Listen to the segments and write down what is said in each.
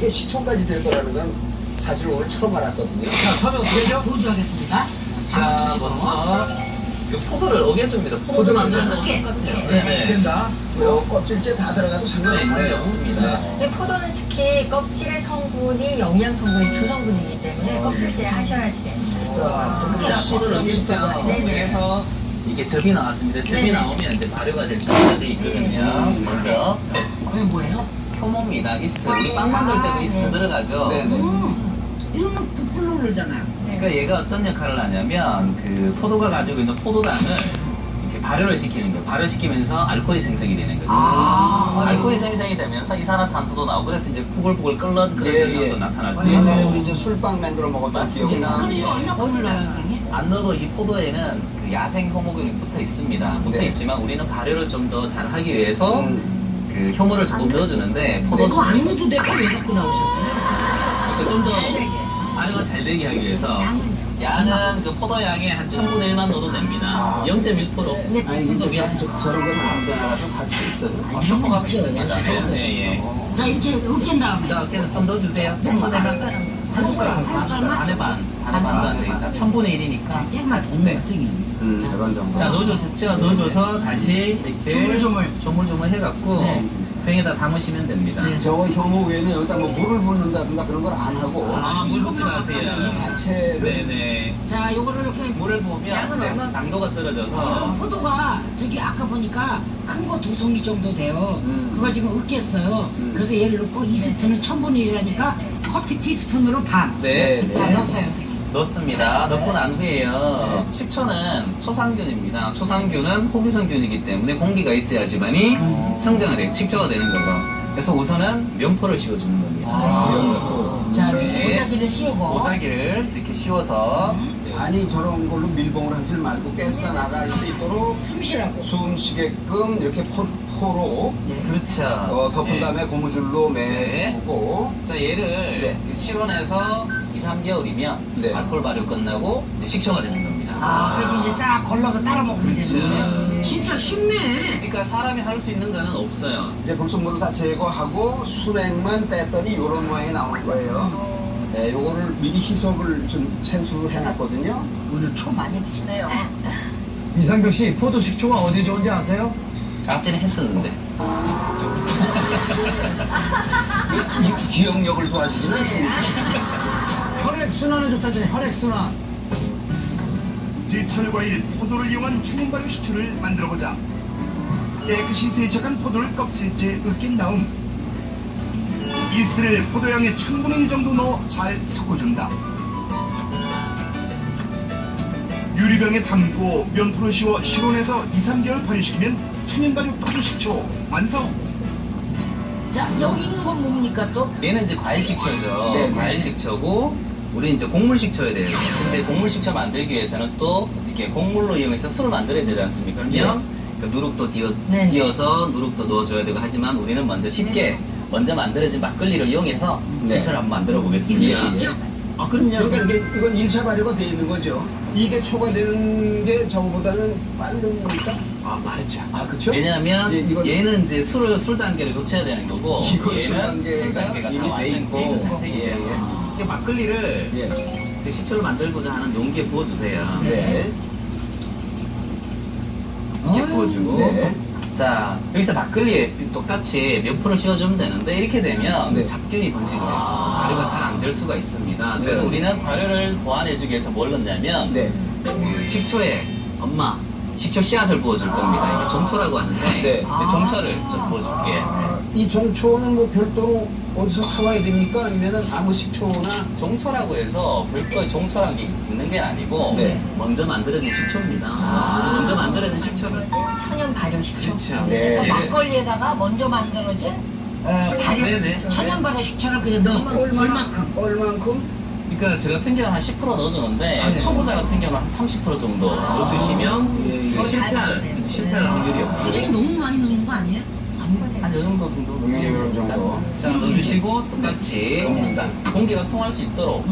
이게 식초까지 될 거라는 건 사실 오늘 처음 알았거든요. 자, 처음에 어떻게 되죠? 도주하겠습니다. 자, 먼저 이 포도를 어겨줍니다. 포도 만드는 거 어깨. 똑같아요. 네. 된다. 뭐 껍질째 다 들어가도 네, 상관없네요. 없습니다. 근데 포도는 특히 껍질의 성분이 영양 성분이 주성분이기 때문에 껍질째 하셔야지 돼요. 자, 포도를 어깁니다. 네네. 그래서 이게 즙이 나왔습니다. 즙이 네네. 나오면 이제 발효가 될 준비가 돼 있거든요. 먼저 그게 뭐예요? 효모입니다. 이스트. 우리 빵 만들 때도 이스트 들어가죠. 네. 이러면 부풀러 오르잖아요. 그러니까 얘가 어떤 역할을 하냐면 그 포도가 가지고 있는 포도당을 이렇게 발효를 시키는 거예요. 발효시키면서 알코올이 생성이 되는 거죠. 알코올이 생성이 되면서 이산화탄소도 나오고 그래서 이제 부글부글 끓는 그런 현상도 나타날 수 옛날에 있고 우리 이제 술빵 만들어 먹었던 기억이 맞습니다. 나. 그럼 이거 얼마큼을 넣어요, 선생님? 안 넣어도 이 포도에는 그 야생 효모균이 붙어 있습니다. 붙어 네. 있지만 우리는 발효를 좀 더 잘하기 위해서 그 효모를 조금 넣어주는데 포도 그거 안 넣어도 될거 왜 갖고 나오셨어요? 좀더 발효가 잘 되게 하기 위해서 양은 그 포도 양의 한 1000분의 1만 넣어도 됩니다. 0.1%. 아니 근데 저런 거는 아무데나 가서 살 수 있어요. 이런 거 있죠. 있습니다. 네, 예. 자, 이렇게 으깬 다음에. 자, 그래서 좀 넣어주세요. 1000분의 1. 한 숟가락. 반에 반도 안 되니까 1000분의 1이니까. 조금만 더 넣어, 선생님. 저런 정도. 자, 넣어줘서 다시 이렇게 조물조물 해갖고 네. 병에다 담으시면 됩니다. 네. 저거 효모 외에는 여기다 뭐 물을 붓는다든가 그런 걸 안 하고 물 붓지 마세요. 이 자체를 네네. 자, 요거를 이렇게. 물을 부으면 당도가 떨어져서 지금 포도가 저기 아까 보니까 큰 거 2송이 정도 돼요. 그걸 지금 으깼어요. 그래서 얘를 넣고 이스트는 1000분의 1이라니까 커피 티스푼으로 반. 네, 자, 넣었어요, 선생님. 넣습니다. 넣고 난 후에요. 식초는 초상균입니다. 초상균은 호기성균이기 때문에 공기가 있어야지만이 성장을 해요. 식초가 되는 거고. 그래서 우선은 면포를 씌워주는 겁니다. 지어놓고. 자, 네. 모자기를 씌우고. 모자기를 이렇게 씌워서 아니 저런 걸로 밀봉을 하지 말고 가스가 나갈 수 있도록 숨 쉬라고. 숨 쉬게끔 이렇게 포로 그렇죠. 덮은 네. 다음에 고무줄로 네. 매고 자, 얘를 네. 실온에서 2, 3개월이면 네. 알코올 발효 끝나고 이제 식초가 되는 겁니다. 아, 그래서 이제 쫙 걸러서 따라 먹으면 그렇죠. 되는데. 진짜 쉽네. 그러니까 사람이 할 수 있는 거는 없어요. 이제 불순물을 다 제거하고 수냉만 뺐더니 이런 모양이 나오는 거예요. 네, 요거를 미리 희석을 좀 생수해 놨거든요. 오늘 초 많이 드시네요. 이상벽 씨, 포도 식초가 어디 좋은지 아세요? 앞전에 했었는데. 이 기억력을 도와주지는 않습니다. 혈액순환에 좋다잖아요, 혈액순환. 제철과일 포도를 이용한 천연 발효 식초를 만들어보자. 깨끗이 세척한 포도를 껍질째 으깬 다음 이스트를 포도향의 1000분의 1 정도 넣어 잘 섞어준다. 유리병에 담고 면포를 씌워 실온에서 2, 3개월 발효시키면 천연 발효 포도 식초 완성! 자, 여기 있는 건 뭡니까 또? 얘는 이제 과일 식초죠. 네, 네. 과일 식초고, 우리 이제 곡물 식초에 대해서. 근데 곡물 식초 만들기 위해서는 또 이렇게 곡물로 이용해서 술을 만들어야 되지 않습니까? 그러면 그 누룩도 네. 띄어서 누룩도 넣어줘야 되고 하지만 우리는 먼저 쉽게 먼저 만들어진 막걸리를 이용해서 네. 식초를 한번 만들어 이거 보겠습니다. 진짜? 아, 그럼요. 그러니까 이게 이건 1차 발효가 돼 있는 거죠. 이게 초과되는 게 저거보다는 빠르니까. 아, 말이죠. 아, 그쵸? 왜냐하면 이제 이건- 얘는 이제 술 단계를 거쳐야 되는 거고 이건 얘는 술 단계가 이미 다 돼 완전 있고. 돼 있는 상태이기 예, 때문에 이게 막걸리를 예. 그 식초를 만들고자 하는 용기에 부어주세요. 네. 이렇게 부어주고 네. 자, 여기서 막걸리에 똑같이 몇 프로 씌워주면 되는데 이렇게 되면 네. 잡균이 번식을 해서 발효가 잘 안 될 수가 있습니다. 그래서 네. 우리는 발효를 보완해주기 위해서 뭘 넣냐면 네. 그 식초에 식초 씨앗을 부어줄 겁니다. 이게 종초라고 하는데 네. 이 종초를 좀 부어줄게. 이 종초는 뭐 별도로 어디서 사와야 됩니까? 아니면은 아무 식초나 종초라고 해서 별도의 종초라는 게 있는 게 아니고 네. 먼저 만들어진 식초입니다. 먼저 만들어진 식초를 천연 발효식초. 그렇죠. 네. 그러니까 막걸리에다가 먼저 만들어진 발효, 네네. 천연 발효 식초를 그냥 넣어. 얼만큼? 그러니까 저 같은 경우는 한 10% 넣어주는데 네. 초보자 같은 경우는 한 30% 정도 넣어주시면 예, 예. 실패할 확률이 선생님 없고 너무 많이 넣는 거 아니에요? 한 요 정도 정도 예, 이런 정도. 자, 넣어주시고 똑같이 넣는다. 공기가 통할 수 있도록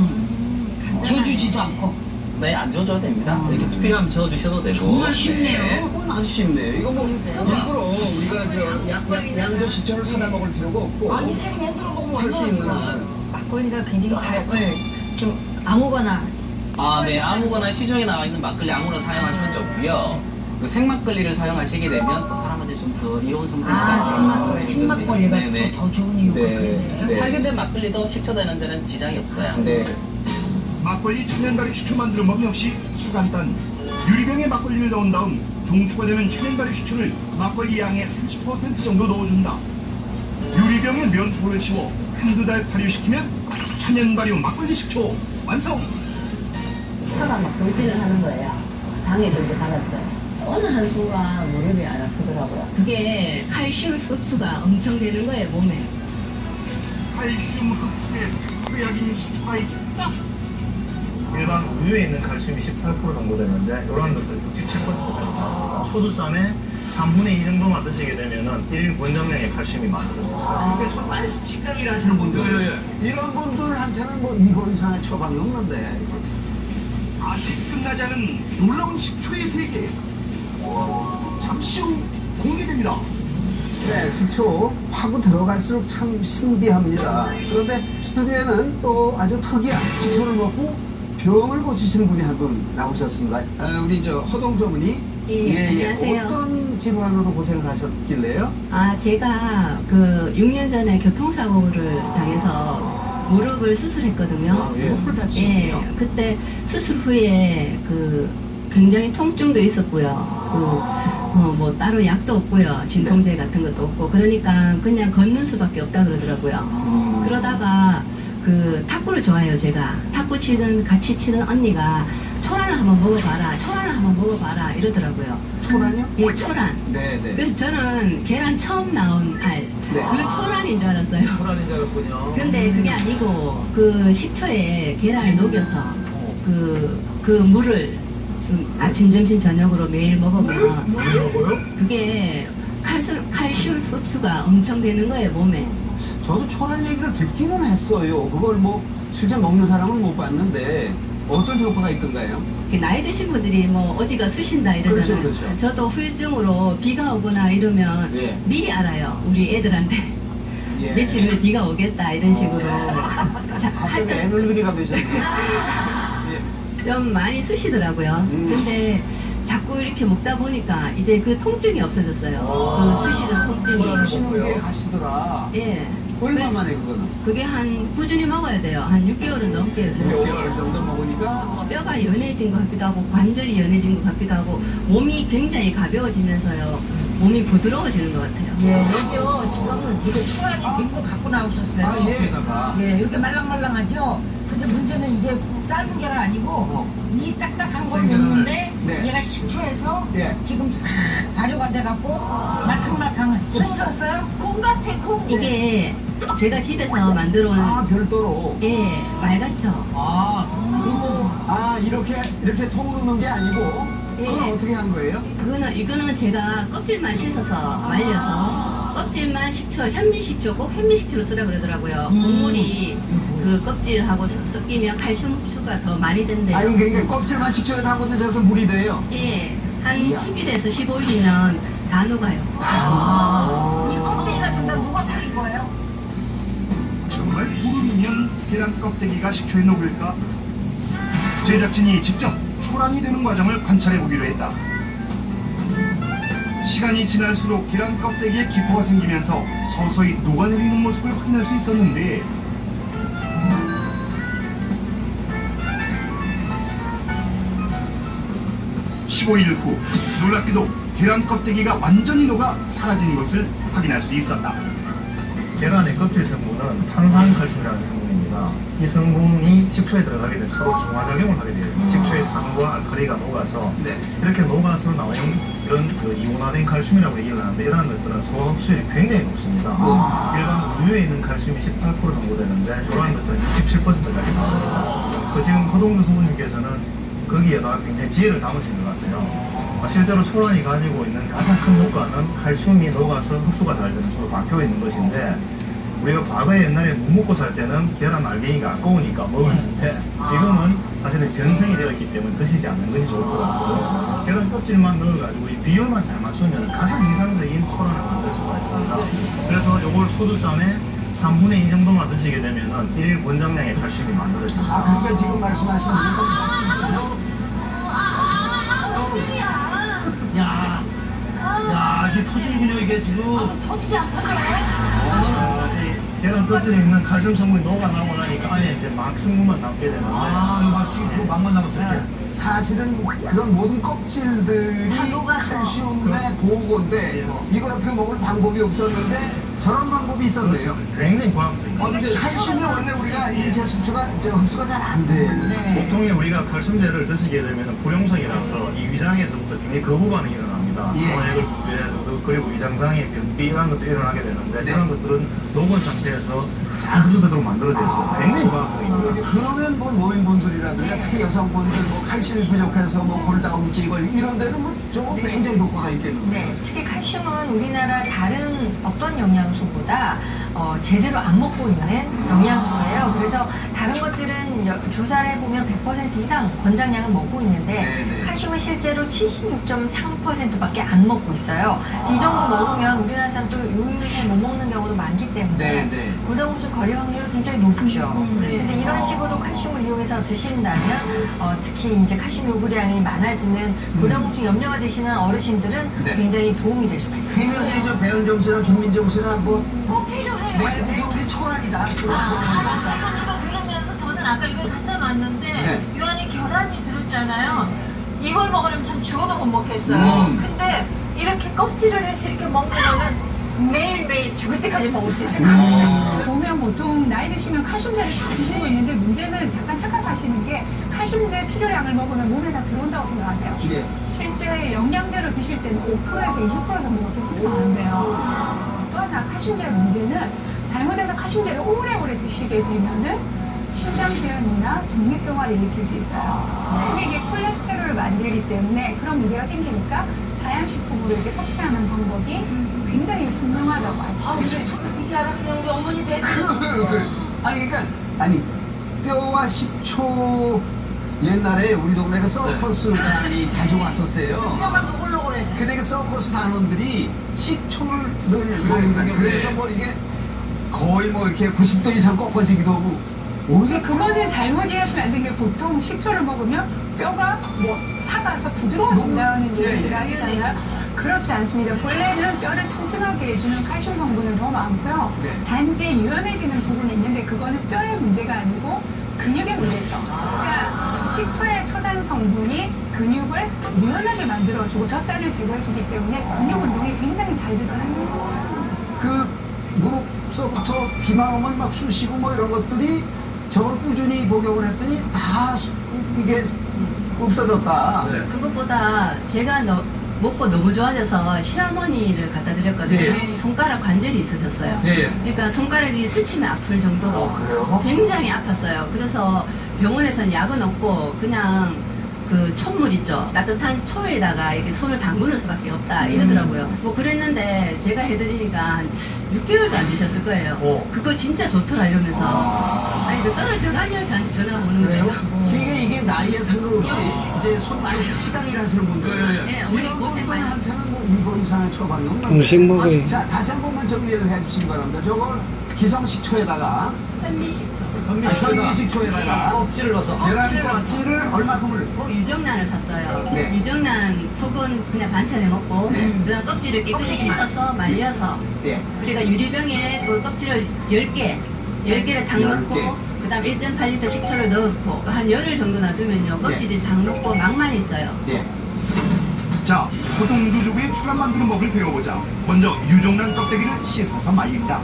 져주지도 않고. 네, 안 지워줘도 됩니다. 이렇게 필요하면 지워주셔도 되고. 정말 쉽네요. 네. 그건 아주 쉽네요. 이거 뭐 일부러 우리가 양조 식초를 사다 먹을 필요가 없고 아니 그냥 만들어 먹으면 할 수 얼마나 있는 좋아. 한 막걸리가 굉장히 좀 아무거나 아, 네, 아무거나 시중에 나와 있는 막걸리 아무나 사용하시면 좋고요. 그 생막걸리를 사용하시게 되면 또 사람한테 좀 더 이로운 성분이 생막걸리가 네, 더 좋은 이유가 네. 그래서요. 네. 살균된 막걸리도 식초되는 데는 지장이 없어요. 네. 막걸리 천연 발효 식초 만드는 법 역시 아주 간단. 유리병에 막걸리를 넣은 다음 종초가 되는 천연 발효 식초를 막걸리 양의 30% 정도 넣어준다. 유리병에 면포를 씌워 한두 달 발효시키면 천연 발효 막걸리 식초 완성! 혀가 막 돌진을 하는 거예요. 장에도 이제 받았어요. 어느 한순간 무릎이 안 아프더라고요. 그게 칼슘 흡수가 엄청 되는 거예요, 몸에. 칼슘 흡수에 효약인 식초가 있겠다. 일반 우유에 있는 칼슘이 18% 정도 되는데 이런 것도 67%까지 소주잔에 3분의 2 정도만 드시게 되면은 1인 권장량의 칼슘이 만들어집니다. 이렇게 손 많이 식당 일하시는 분들 이런 분들한테는 뭐 이거 이상의 처방이 없는데 아직 끝나지 않은 놀라운 식초의 세계. 잠시 후 공개됩니다. 네, 식초 파고 들어갈수록 참 신비합니다. 그런데 스튜디오에는 또 아주 특이한 식초를 먹고 병을 고치시는 분이 한 분 나오셨습니다. 우리 저 허동조문이 예, 안녕하세요. 어떤 질환으로 고생을 하셨길래요? 아, 제가 그 6년 전에 교통사고를 당해서 무릎을 수술했거든요. 무릎을 다치셨군요. 예, 그때 수술 후에 그 굉장히 통증도 있었고요. 뭐 따로 약도 없고요. 진통제 같은 것도 없고 그러니까 그냥 걷는 수밖에 없다 그러더라고요. 그러다가 그 탁구를 좋아해요. 제가 탁구 같이 치는 언니가 초란을 한번 먹어봐라. 초란을 한번 먹어봐라 이러더라고요. 초란이요? 예, 초란. 네네. 그래서 저는 계란 처음 나온 알, 네. 그 초란인 줄 알았어요. 소란인 줄 알았군요. 근데 그게 아니고 그 식초에 계란을 녹여서 그 물을 아침, 점심, 저녁으로 매일 먹으면 그게 칼슘 흡수가 엄청 되는 거예요, 몸에. 저도 초란 얘기를 듣기는 했어요. 그걸 뭐 실제 먹는 사람은 못 봤는데 어떤 효과가 있던가요? 나이 드신 분들이 뭐 어디가 쑤신다 이러잖아요. 그렇죠, 그렇죠. 저도 후유증으로 비가 오거나 이러면 예. 미리 알아요. 우리 애들한테. 예. 며칠 후에 비가 오겠다 이런 식으로. 자, 갑자기 하여튼 에너지가 되셨네요. 좀 많이 쑤시더라고요. 근데 자꾸 이렇게 먹다 보니까 이제 그 통증이 없어졌어요. 그 쑤시는 통증이. 쉬는 게 가시더라. 예. 얼마 그래서 만에 그거는? 그게 꾸준히 먹어야 돼요. 한 6개월은 넘게. 6개월 정도 먹으니까 뼈가 연해진 것 같기도 하고 관절이 연해진 것 같기도 하고 몸이 굉장히 가벼워지면서요. 몸이 부드러워지는 것 같아요. 예, 여기요 지금 이거 초란이 뒷고 갖고 나오셨어요. 식초에다가 예, 이렇게 말랑말랑하죠. 근데 문제는 이게 삶은 계란 아니고 이 딱딱한 걸 먹는데 네. 얘가 식초에서 예. 지금 싹 발효가 돼갖고 말캉말캉한. 드셨어요? 콩 같아 콩. 이게 제가 집에서 만들어 온 별도로 예, 말같죠. 이렇게 통으로 넣은 게 아니고 그건 예. 어떻게 한 거예요? 이거는 제가 껍질만 씻어서 말려서 껍질만 식초, 현미식초 꼭 현미식초로 쓰라 그러더라고요. 국물이 그 껍질하고 섞이면 칼슘 흡수가 더 많이 된대요. 아니 그러니까 껍질만 식초에 담궜는데 저렇게 물이 돼요. 예, 한 10일에서 15일이면 다 녹아요. 이 껍데기가 된다 누가 달린 거예요? 정말 구름이면 계란 껍데기가 식초에 녹을까? 제작진이 직접 초란이 되는 과정을 관찰해 보기로 했다. 시간이 지날수록 계란 껍데기에 기포가 생기면서 서서히 녹아내리는 모습을 확인할 수 있었는데 15일 후 놀랍게도 계란 껍데기가 완전히 녹아 사라진 것을 확인할 수 있었다. 계란의 껍질 성분은 탄산칼슘이라는 성분입니다. 이 성분이 식초에 들어가게 되면 서로 중화작용을 하게 되어 있습니다. 식초의 산과 알칼리가 녹아서 네. 이렇게 녹아서 나온 이런 그 이온화된 칼슘이라고 얘기를 하는데 이러한 것들은 소화 흡수율이 굉장히 높습니다. 일반 우유에 있는 칼슘이 18% 정도 되는데 이러한 것들은 67%까지 나옵니다. 지금 허동주 소부님께서는 거기에다가 굉장히 지혜를 담으신 것 같아요. 실제로 초란이 가지고 있는 가장 큰 효과는 칼슘이 녹아서 흡수가 잘 되는 쪽으로 바뀌어 있는 것인데 우리가 과거에 옛날에 못 먹고 살 때는 계란 알갱이가 아까우니까 먹었는데 지금은 사실은 변성이 되었기 때문에 드시지 않는 것이 좋을 것 같고 계란 껍질만 넣어가지고 이 비율만 잘 맞추면 가장 이상적인 초란을 만들 수가 있습니다. 그래서 요걸 소주잔에 3분의 2 정도만 드시게 되면은 1일 권장량의 칼슘이 만들어집니다. 아, 그러니까 지금 말씀하시는 야, 이게 터지는군요, 이게 지금. 터지지 않다죠. 이 계란 껍질에 있는 칼슘 성분이 녹아나고 나니까 안에 이제 막 성분만 남게 되는데 마치 그 막만 남았을 때. 사실은 그런 모든 껍질들이 다 녹아서. 칼슘의 보고인데 이걸 어떻게 먹을 방법이 없었는데 저런 방법이 있었네요. 굉장히 과학적입니다. 근데 칼슘이 원래 우리가 인체 흡수가 잘 안 돼. 보통에 우리가 칼슘제를 드시게 되면 불용성이라서 이 위장에서부터 굉장히 거부 반응이 일어납니다. 예. 소화액을 분비해도 그리고 위장상의 변비 이런 것도 일어나게 되는데 네. 그런 것들은 녹은 상태에서 잘 흡수되도록 만들어져서 굉장히 과학적입니다. 그러면 뭐 노인분들이라든가 특히 여성분들 뭐 칼슘이 부족해서 뭐 골다공증 이런 데는 뭐 조금 굉장히 효과가 있겠는데. 네, 특히 칼슘은 우리나라 다른 어떤 영양소보다 제대로 안 먹고 있는 영양소예요. 그래서 다른 것들은 조사를 해보면 100% 이상 권장량을 먹고 있는데 네네. 칼슘은 실제로 76.3%밖에 안 먹고 있어요. 이 정도 먹으면 우리나라 사람 또 요요새 못 먹는 경우도 많기 때문에 네네. 골다공증 걸릴 확률이 굉장히 높죠. 근데 이런 식으로 칼슘을 이용해서 드신다면 특히 이제 칼슘 요구량이 많아지는 골다공증 염려가 되시는 어르신들은 네. 굉장히 도움이 될 수가 있어요. 굉장히 저 배은정 씨나 김민정 씨나 뭐 꼭 필요해요. 내일부터 우리 초란이다. 지금 이거 들으면서 저는 아까 이걸 갖다 놨는데 네. 요 안에 계란이 들었잖아요. 이걸 먹으려면 전 죽어도 못 먹겠어요. 근데 이렇게 껍질을 해서 이렇게 먹으면 매일매일 죽을 때까지 먹을 수 있을 것 같아요. 보면 보통 나이 드시면 칼슘제를 다 드시고 있는데 문제는 잠깐 착각하시는 게 칼슘제 필요량을 먹으면 몸에 다 들어온다고 생각하세요. 예. 실제 영양제로 드실 때는 5%에서 20% 정도밖에 흡수가 안 돼요. 또 하나 칼슘제의 문제는 잘못해서 칼슘제를 오래오래 드시게 되면은 심장질환이나 독립병화를 일으킬 수 있어요. 특히 이게 콜레스테롤을 만들기 때문에 그런 문제가 생기니까 자연식품으로 이렇게 섭취하는 방법이 굉장히 분명하다고 아, 하시죠. 근데 저는 이게 알았으면 우리 어머니 되는 아니 그러니까 아니 뼈와 식초 옛날에 우리 동네가 서커스단이 자주 왔었어요. 뼈가 노골노골해져. 근데 그 서커스 단원들이 식초를 먹는다. 그래서 뭐 이게 거의 뭐 이렇게 90도 이상 꺾어지기도 하고 오히려 근데 그거는 잘못 이해하시면 안 되는 게 보통 식초를 먹으면 뼈가 뭐 사가서 부드러워진다는 예, 얘기를 예. 하시잖아요. 그렇지 않습니다. 본래는 뼈를 튼튼하게 해주는 칼슘 성분은 더 많고요. 네. 단지 유연해지는 부분이 있는데 그거는 뼈의 문제가 아니고 근육의 문제죠. 그러니까 식초의 토산 성분이 근육을 유연하게 만들어주고 젖살을 제거해주기 때문에 근육 운동이 굉장히 잘 되더라고요. 그 무릎서부터 비만 오면 막 쑤시고 뭐 이런 것들이 저걸 꾸준히 복용을 했더니 다 이게 없어졌다. 그것보다 제가 먹고 너무 좋아져서 시어머니를 갖다 드렸거든요. 네. 손가락 관절이 있으셨어요. 네. 그러니까 손가락이 스치면 아플 정도로 그래요? 굉장히 아팠어요. 그래서 병원에서는 약은 없고 그냥 그 촛물 있죠. 따뜻한 초에다가 이렇게 손을 담그는 수밖에 없다 이러더라고요. 뭐 그랬는데 제가 해드리니까 한 6개월도 안 되셨을 거예요. 그거 진짜 좋더라 이러면서 아니 너 떨어져가며 저한테 전화 오는 거예요. 이게 나이에 상관없이 이제 손 많이 시간 일하시는 분들 네, 어머니 고생 많이 한테는 뭐 2번 이상의 처방이 음식 먹어요. 자 다시 한 번만 정리를 해주시기 바랍니다. 저걸 기성식초에다가 현미식초에다가 껍질을 넣어서. 계란 껍질을 얼마큼을 유정란을 샀어요. 네. 유정란 속은 그냥 반찬에 먹고 네. 그다음 껍질을 깨끗이 씻어서 말려서 예. 우리가 유리병에 그 껍질을 10개를 당 10개. 넣고 그다음 1.8리터 식초를 넣고 한 열흘 정도 놔두면요 껍질이 싹 녹고 막만 있어요. 예. 자, 호동주족의 초란 만드는 법을 배워보자. 먼저 유정란 껍데기를 씻어서 말립니다.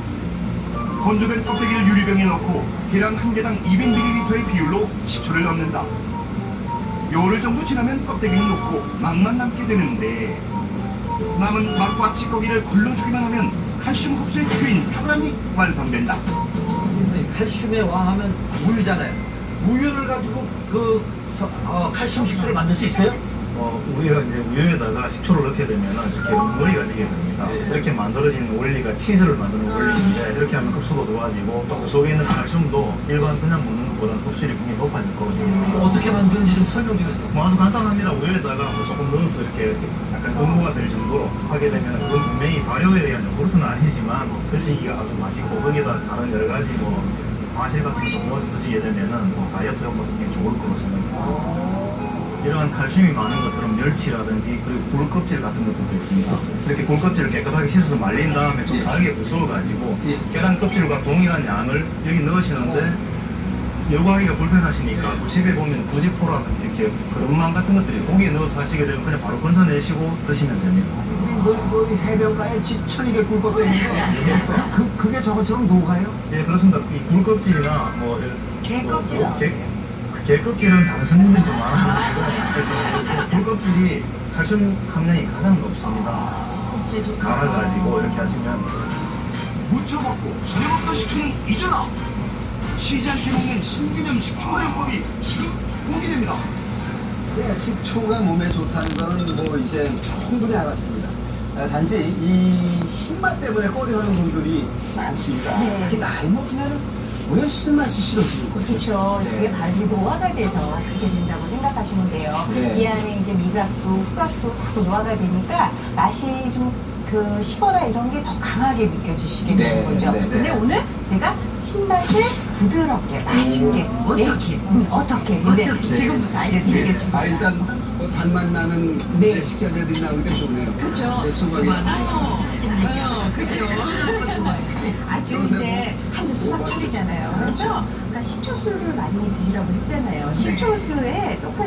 건조된 껍데기를 유리병에 넣고 계란 한 개당 200ml의 비율로 식초를 넣는다. 열흘 정도 지나면 껍데기는 녹고 막만 남게 되는데 남은 막과 찌꺼기를 걸러주기만 하면 칼슘 흡수의 기회인 초란이 완성된다. 칼슘의 왕하면 우유잖아요. 우유를 가지고 칼슘 식초를 만들 수 있어요? 우리가 이제 우유에다가 식초를 넣게 되면 이렇게 머리가 지게 됩니다. 있습니다. 이렇게 만들어진 원리가 치즈를 만드는 원리인데 이렇게 하면 흡수가 좋아지고 또 그 속에 있는 칼슘도 일반 그냥 먹는 것보다 흡수율이 굉장히 높아질 거거든요. 어떻게 만드는지 좀 설명 좀 해주세요. 뭐 아주 간단합니다. 우유에다가 뭐 조금 넣어서 이렇게 약간 공부가 될 정도로 하게 되면 그건 분명히 발효에 의한 요구르트는 아니지만 드시기가 아주 맛있고 거기다 다른 여러 가지 뭐 마실 같은 거 좀 넣어서 드시게 되면은 뭐 다이어트 효과도 굉장히 좋을 거로 생각합니다. 이러한 칼슘이 많은 것들은 멸치라든지 그리고 굴껍질 같은 것들도 있습니다. 이렇게 굴껍질을 깨끗하게 씻어서 말린 다음에 좀 잘게 부숴가지고 계란 껍질과 동일한 양을 여기 넣으시는데 여과하기가 불편하시니까 그 집에 보면 부지포라든지 이렇게 그릇망 같은 것들이 고기에 넣어서 하시게 되면 그냥 바로 건져내시고 드시면 됩니다. 뭐 해변가에 집 천이게 굴껍데 있는데 그게 저것처럼 녹아요? 예, 그렇습니다. 이 굴껍질이나 뭐 개 껍질. 개껍질은 다른 성분들이 좀 많아가지고 굴껍질이 칼슘 함량이 가장 높습니다. 갈아가지고 이렇게 하시면 무쳐 먹고 저녁 먹던 식초는 잊어라. 쉬지 않게 먹는 신개념 식초 활용법이 지금 공개됩니다. 네, 식초가 몸에 좋다는 거는 뭐 이제 충분히 알았습니다. 단지 이 신맛 때문에 꺼려하는 분들이 많습니다. 네. 특히 나이 먹으면 왜 신맛이 싫어지는 거죠? 그렇죠. 네. 이게 바로 노화가 돼서 그렇게 된다고 생각하시면 돼요. 네. 이 안에 이제 미각도 후각도 자꾸 노화가 되니까 맛이 좀 그 시거나 이런 게 더 강하게 느껴지시게 네, 되는 거죠. 네, 네. 근데 오늘 제가 신맛을 부드럽게 맛있게 어떻게 근데 지금부터 알려드리겠습니다. 일단 뭐 단맛 나는 네. 이제 식자재들이 나오니까 좋네요. 그렇죠. 네, 수박이 그렇죠. 아주 이제 한주 수박철이잖아요. 그렇죠? 그러니까 식초수를 많이 드시라고 했잖아요. 식초수에 똑같이